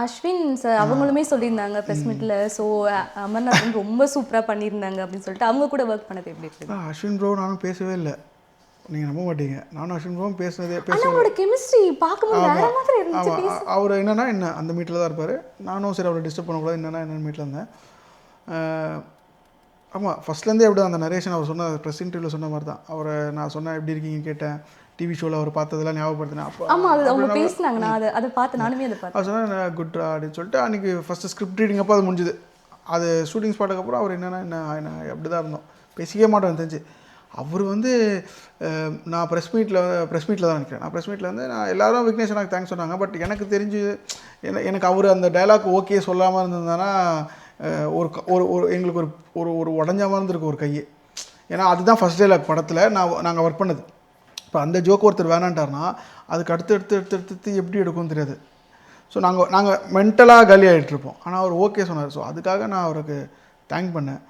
Ashwin sir அவங்களுமே சொல்லியிருந்தாங்க press மீட்டில். ஸோ அமர்நாத் வந்து ரொம்ப சூப்பராக பண்ணியிருந்தாங்க அப்படின்னு சொல்லிட்டு அவங்க கூட ஒர்க் பண்ணது எப்படி இருக்குது? அஸ்வின் ப்ரோ நானும் பேசவே இல்லை, நீங்கள் நம்ப மாட்டீங்க. நானும் அஸ்வின் ப்ரோவும் பேசுனதே ஆனால் அவங்களோட கெமிஸ்ட்ரி பார்க்கும்போது வேற மாதிரி இருந்துச்சு. ஆமாம், அவர் என்னென்னா என்ன அந்த மீட்டில் தான் இருப்பார். நானும் சரி அவரை டிஸ்டர்ப் பண்ணக்கூடாது என்னென்னு மீட்டில் இருந்தேன். ஆமாம், ஃபஸ்ட்லேருந்தே எப்படி அந்த நரேஷன் அவர் சொன்ன ப்ரெஸ் இன்டர்வியூவில் சொன்ன மாதிரி தான். அவரை நான் சொன்னேன் எப்படி இருக்கீங்கன்னு கேட்டேன், டிவி ஷோவில் அவர் பார்த்ததெல்லாம் ஞாபகப்படுத்தினேன். அப்போ ஆமாம், அது அவங்க பேசினாங்க. நான் அதை பார்த்து நானுமே அதை பார்த்தேன். அவர் சொன்னேன் குட்ரா அப்படின்னு சொல்லிட்டு அன்றைக்கி ஃபஸ்ட்டு ஸ்கிரிப்ட் ரீடிங் அப்போ அது முடிஞ்சுது. அது ஷூட்டிங் ஸ்பாட்டுக்கு அப்புறம் அவர் என்ன அப்படி தான் இருந்தோம், பேசிக்கவே மாட்டோம் தெரிஞ்சு. அவர் வந்து நான் ப்ரெஸ் மீட்டில் தான் நினைக்கிறேன். நான் ப்ரெஸ் மீட்டில் வந்து நான் எல்லோரும் விக்னேஷ் எனக்கு தேங்க்ஸ் சொன்னாங்க. பட் எனக்கு தெரிஞ்சு எனக்கு அவர் அந்த டைலாக் ஓகே சொல்லாமல் இருந்ததுன்னா ஒரு ஒரு எங்களுக்கு ஒரு உடஞ்ச மாதிரி இருந்திருக்கு ஒரு கையை. ஏன்னா அதுதான் ஃபஸ்ட் டைலாக் படத்தில் நாங்கள் ஒர்க் பண்ணது. இப்போ அந்த ஜோக்கு ஒருத்தர் வேணான்ட்டார்னா அதுக்கு அடுத்து எப்படி எடுக்கும்னு தெரியாது. ஸோ நாங்கள் மென்டலாக காலி ஆகிட்டுருப்போம். ஆனால் அவர் ஓகே சொன்னார். ஸோ அதுக்காக நான் அவருக்கு தேங்க் பண்ணேன்.